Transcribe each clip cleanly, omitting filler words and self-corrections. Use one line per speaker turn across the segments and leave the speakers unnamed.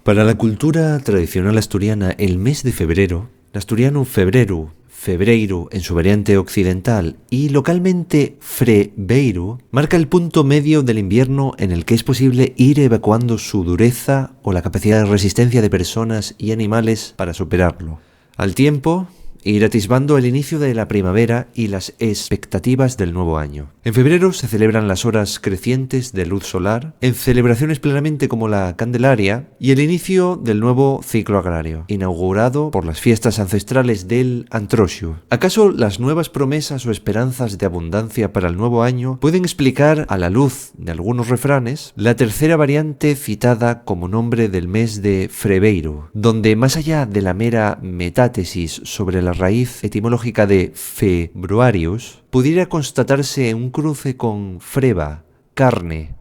Para la cultura tradicional asturiana, el mes de febrero, el asturiano febreru, febreiro en su variante occidental y localmente frebeiru, marca el punto medio del invierno en el que es posible ir evacuando su dureza o la capacidad de resistencia de personas y animales para superarlo. Al tiempo, ir atisbando el inicio de la primavera y las expectativas del nuevo año. En febrero se celebran las horas crecientes de luz solar, en celebraciones plenamente como la Candelaria y el inicio del nuevo ciclo agrario, inaugurado por las fiestas ancestrales del Antroxiu. ¿Acaso las nuevas promesas o esperanzas de abundancia para el nuevo año pueden explicar, a la luz de algunos refranes, la tercera variante citada como nombre del mes de Frebeiro, donde más allá de la mera metátesis sobre la raíz etimológica de februarius, pudiera constatarse un cruce con freba, carne,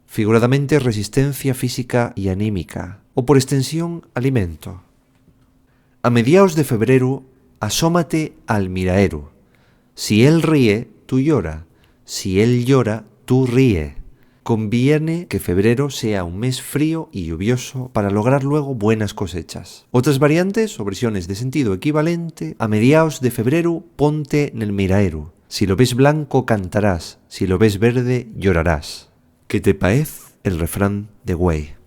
figuradamente resistencia física y anímica, o por extensión alimento. A mediados de febrero, asómate al miraero. Si él ríe, tú llora. Si él llora, tú ríe. Conviene que febrero sea un mes frío y lluvioso para lograr luego buenas cosechas. Otras variantes o versiones de sentido equivalente: a mediados de febrero ponte en el miraero. Si lo ves blanco cantarás, si lo ves verde llorarás. ¿Qué te parece el refrán de Güey?